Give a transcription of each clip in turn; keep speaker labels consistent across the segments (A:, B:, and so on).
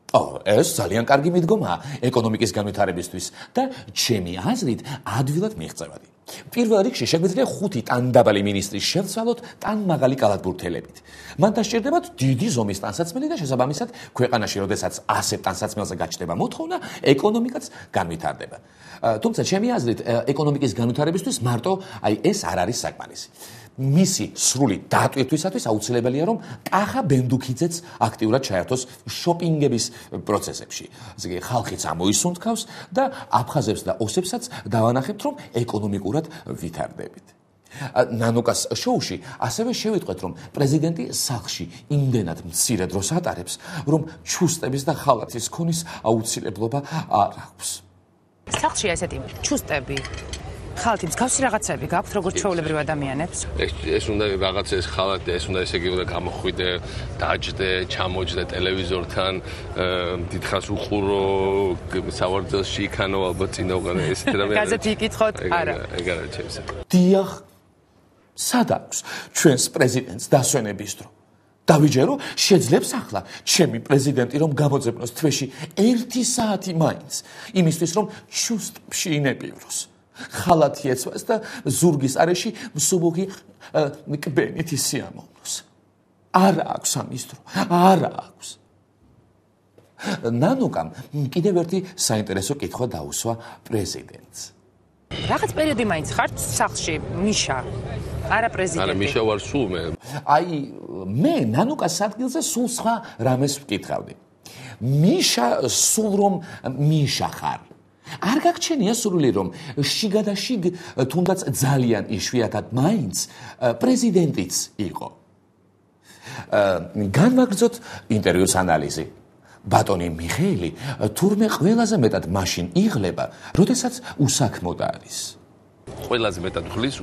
A: ეს ძალიან კარგი მიდგომაა ეკონომიკის განვითარებისთვის და ჩემი აზრით ადვილად მიღწევადი. პირველ რიგში შეგვიძლია 5 ტანდაბალი მინისტრის შევცვალოთ ტანმაღალი კალათბურთელებით. მან დასჭირდებათ დიდი ზომის ტანსაცმელი და შესაბამისად ქვეყანაში, როდესაც ასეთ ტანსაცმელზე გაჩნდება მოთხოვნა, ეკონომიკაც განვითარდება. თუმცა ჩემი აზრით ეკონომიკის განვითარებისთვის მარტო ეს არ არის საკმარისი. მისი სრული დატვირთვისათვის აუცილებელია რომ კახა ბენდუქიძეც აქტიურად ჩაერთოს შოპინგების პროცესებში. ასე იგი ხალხიც ამოისუნთქავს და აფხაზებს და ოსებსაც დავანახებთ რომ ეკონომიკურად ვითარდებით. ნანუკას შოუში ასევე შევიტყვეთ რომ პრეზიდენტი სახლში იმდენად მცირე დროს ატარებს რომ ჩუსტების და ხალათის ქონის აუცილებლობა არ აქვს.
B: სახლში ესეთი ჩუსტები ხალათი მსგავსი რაღაცები გაქვთ როგორც ჩვეულებრივ ადამიანებს?
C: ეს უნდა რაღაცა ეს ხალათი, ეს უნდა ესე იგი უნდა გამოხვიდე, დაჯდე, ჩამოჯდე ტელევიზორთან, დიდხანს უყურო, სავარძელში იქანო ალბათ წინ დავყანე ეს ადამიანი.
B: გაზეთი იკითხოთ? არა.
C: ეგ არა ჩემს.
A: დიახ, სად აქვს ჩვენს პრეზიდენტს დასვენების დრო? დავიჯერო, შეძლებს ახლა ჩემი პრეზიდენტი რომ გამოძებნოს თვეში 1 საათი მაინც, იმისთვის რომ ჩუსტში ინებივროს. ხალათი ეცვას და ზურგის არეში მსუბუქი კბენით ისიამოვნოს. არა აქვს ამის დრო, არა აქვს. ნანუკამ კიდევ ერთი საინტერესო კითხვა დაუსვა პრეზიდენტს.
B: რაღაც პერიოდი მაინც ხართ სახლში, მიშა? არა პრეზიდენტი.
C: არა, მიშა ვარ სულ მე.
A: მე ნანუკას ადგილზე სულ სხვა რამეს ვკითხავდი. მიშა სულ რომ მიშა ხარ. არ გაგჩენია სრული რომ შიგა და შიგ თუნდაც ძალიან იშვიათად მაინც პრეზიდენტიც იყო. განვაგრძოთ ინტერვიუს ანალიზი. ბატონი მიხეილი თურმე ყველაზე მეტად მაშინ იღლება, როდესაც უსაქმოდ არის.
C: ყველაზე მეტად ხლის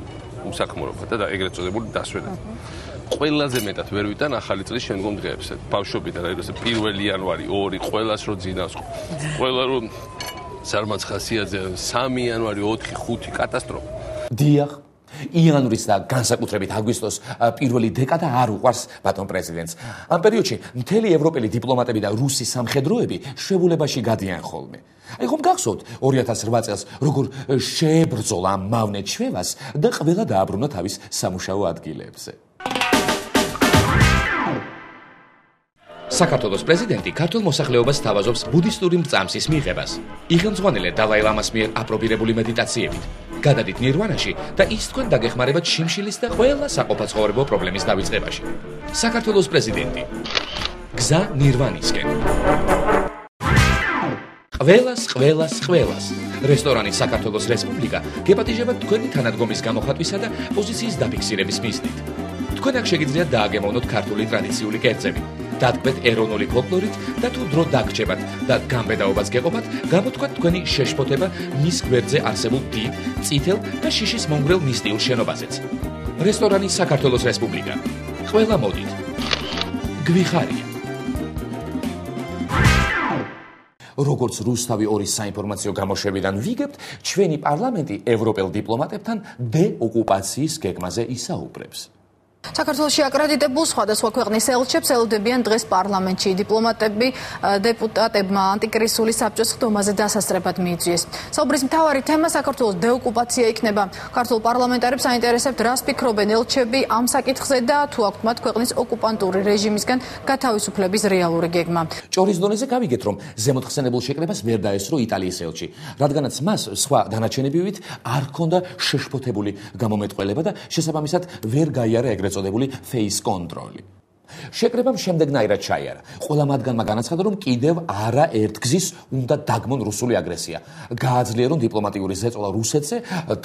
C: უსაქმრობა და ეგრეთ წოდებული დასვენა. ყველაზე მეტად ვერ ვიტან ახალი წლის შემდგომ დღეებს. ბავშვობიდან ეს 1 იანვარი, 2, ყველას რო ძინავს. ყველა რო სარმაც ხასიათზე 3 იანვარი, 4, 5 კატასტროფა.
A: დიახ, იანვრის და განსაკუთრებით აგვისტოს პირველი დეკადა არ უყვარს ბატონ პრეზიდენტს. ამ პერიოდში მთელი ევროპელი დიპლომატები და რუსი სამხედროები შებულებაში გადიან ხოლმე. ხომ გახსოვთ 2008 წელს როგორ შეებრძოლა ამ მავნე ჩვევას და ყველა დააბრუნა თავის სამუშაო ადგილებზე. საქართველოს პრეზიდენტი ქართულ მოსახლეობას თავაზობს ბუდისტური მრწამსის მიღებას. იღელმძღვანელე დალაი ლამას მიერ აპრობირებული მედიტაციებით. გადადით ნირვანაში და ის თქვენ დაგეხმარებათ შიმშილის და ყველა საყოფაცხოვრებო პრობლემის დავიწყებაში. საქართველოს პრეზიდენტი. გზა ნირვანისკენ. ყველას. რესტორანი საქართველოს რესპუბლიკა გეპატიჟება თქვენი თანადგომის გამოხატვისა და პოზიციის დაფიქსირების მიზნით. თქვენ აქ შეგიძლიათ დააგემოვნოთ ქართული ტრადიციული კერძები. დადგმეთ ეროვნული ფოლკლორით და თუ დრო დაგრჩებათ და გამბედაობას გეყოფათ, გამოთქვათ თქვენი შეშფოთება მის გვერდზე არსებულ დიდ, წითელ და შიშის მონგრელ მისტიურ შენობაზეც. რესტორანი საქართველოს რესპუბლიკა. ყველა მოდით. გვიხარია. როგორც რუსთავი 2 საინფორმაციო გამოშვებიდან ვიგებთ, ჩვენი პარლამენტი ევროპელ დიპლომატებთან დეოკუპაციის გეგმაზე ისაუბრებს.
D: საქართველოში აკრედიტებულ სხვადასხვა ქვეყნის ელჩებს ელოდებიან დღეს პარლამენტში. დიპლომატები დეპუტატებმა ანტიკრიზისული საბჭოს ხდომაზე დასასწრებად მიიწვიეს. საუბრის მთავარი თემა საქართველოს დეოკუპაცია იქნება. ქართულ პარლამენტარებს აინტერესებთ, რას ფიქრობენ ელჩები ამ საკითხზე და თუ აქვთ მათ ქვეყნის ოკუპანტური რეჟიმისგან გათავისუფლების რეალური გეგმა.
A: ჭორის დონეზე გავიგეთ, რომ ზემოთხსენებულ შეკრებას ვერ დაესწრო იტალიის ელჩი, რადგანაც მას სხვა დანარჩენებივით არ ჰქონდა შეშფოთებული გამომეტყველება და შესაბამისად ვერ გაიარა ეგრეთ წოდებული face control. შეკრებამ შემდეგნაირად ჩაიარა. ყველა მათგანმა განაცხადა, რომ კიდევ არა ერთგზის უნდა დაგმონ რუსული აგრესია. გააძლიერონ დიპლომატიური ზეწოლა რუსეთზე,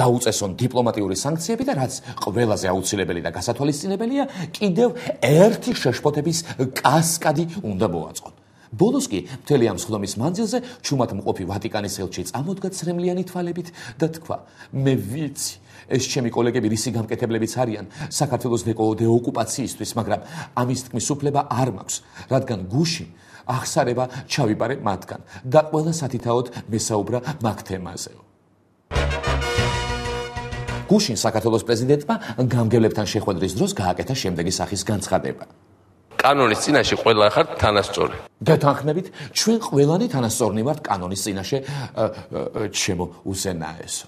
A: დაუწესონ დიპლომატიური სანქციები და რაც ყველაზე აუცილებელი და გასათვალისწინებელია, კიდევ ერთი შეშფოთების კასკადი უნდა მოაწყონ. ბოლოს კი მთელი ამ სხდომის მანძილზე ჩუმად მყოფი ვატიკანის ელჩი წამოდგა ცრემლიანი თვალებით და თქვა: მე ვიცი, ეს ჩემი კოლეგები რისი გამკეთებლებიც არიან საქართველოს დეოკუპაციისთვის, მაგრამ ამის თქმის უფლება არ მაქვს, რადგან გუშინ აღსარება ჩავიპარე მათგან და ყველა სათითაოდ მესაუბრა მაგ თემაზე. გუშინ საქართველოს პრეზიდენტმა გამგებლებთან შეხვედრის დროს გააკეთა შემდეგი სახის განცხადება.
C: კანონის წინაშე ყველა ხარ თანასწორი.
A: გეთანხმებით, ჩვენ ყველანი თანასწორნი ვართ კანონის წინაშე, ჩემო უსენაესო.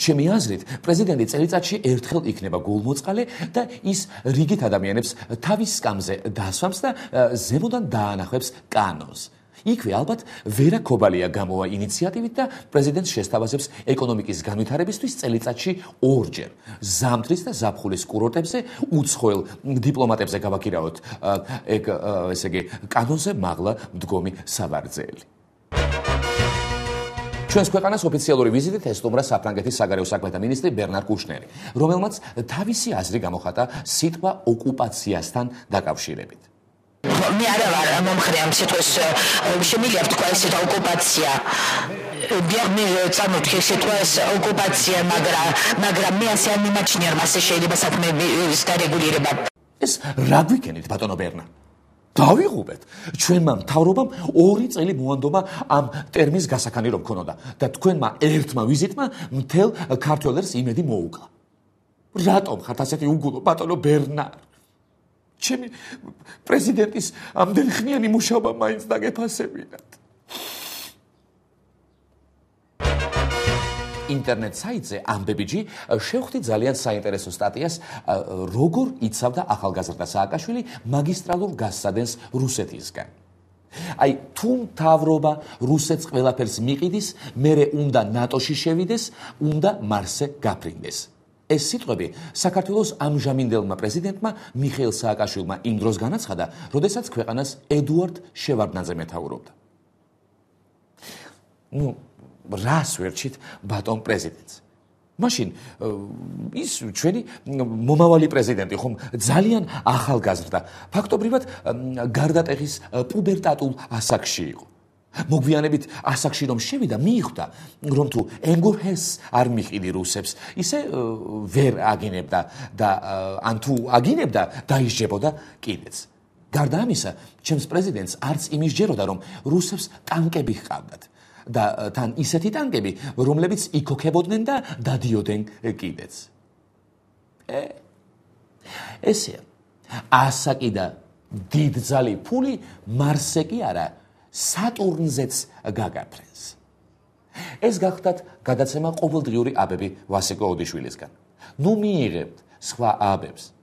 A: ჩემი აზრით, პრეზიდენტი წელიწადში ერთხელ იქნება გულმოწყალე და ის რიგით ადამიანებს თავის სკამზე დასვამს და ზემოდან დაანახებს კანონს. იქვე ალბათ ვერა ქობალია გამოვა ინიციატივით და პრეზიდენტს შესთავაზებს ეკონომიკის განვითარებისთვის წელიწადში ორჯერ ზამთრის და ზაფხულის კურორტებზე უცხოელ დიპლომატებზე გავაქირავოთ ესე იგი კანონზე მაღლა მდგომი საბარძელი. ჩვენს ქვეყანას ოფიციალური ვიზიტით ესტუმრა საფრანგეთის საგარეო საქმეთა მინისტრი ბერნარ კუშნერი, რომელმაც თავისი აზრი გამოხატა სიტყვა ოკუპაციასთან დაკავშირებით.
E: მე არა ვარ მომხრე ამ სიტყვის შემიძლია ვთქვა ეს ოკუპაცია მე წამოვთქე სიტყვას ოკუპაცია მაგრამ მე ასე არ მიმაჩნია რომ ასე შეიძლება საქმეების დარეგულირება
A: ეს რა გვიქენით ბატონო ბერნა დავიღუპეთ ჩვენმა მთავრობამ 2 წელი მოანდომა ამ ტერმინს გასახანი რომ ქონოდა და თქვენმა ერთმა ვიზიტმა მთელ ქართველებს იმედი მოუკლა რატომ ხართ ასეთი უგულო ბატონო ბერნა ჩემი პრეზიდენტის ამდენ ხნიანი მუშაობა მაინც დაგეფასებინათ. ინტერნეტ საიტზე ამბებიჯი შევხვდი ძალიან საინტერესო სტატიას როგორ იცავდა ახალგაზრდა სააკაშვილი მაგისტრალურ გასცადენს რუსეთისგან. აი თუ მთავრობა რუსეთს ყველაფერს მიყიდის, მერე უნდა ნატოში შევიდეს, უნდა მარსზე გაფრინდეს. ეს სიტყვები საქართველოს ამჟამინდელმა პრეზიდენტმა მიხეილ სააკაშვილმა იმ დროს განაცხადა, როდესაც ქვეყანას ედუარდ შევარდნაძე მეთაურობდა. რას ვერჩით ბატონ პრეზიდენტს? მაშინ ის ჩვენი მომავალი პრეზიდენტი ხომ ძალიან ახალგაზრდა, ფაქტობრივად გარდატეხის პუბერტატულ ასაკში იყო. მოგვიანებით ასაკში რომ შევიდა, მიხვდა, რომ თუ ემგურჰეს არ მიყიდი რუსებს, ისე ვერ აგინებდა და ან თუ აგინებდა, დაისჯებოდა კიდეც. გარდა ამისა, ჩემს პრეზიდენტს არც იმისჯეროდა, რომ რუსებს ტანკები ჰყავდათ და თან ისეთი ტანკები, რომლებიც იქოქებოდნენ და დადიოდნენ კიდეც. ესეა. ასაკი და დიდძალი ფული მარსზე კი არა სატურნზეც გაგაფრენს. ეს გახდათ გადაცემა ყოველდღიური აბები ვასილ კოოდიშვილისგან. ნუ მიიღებთ სხვა აბებს.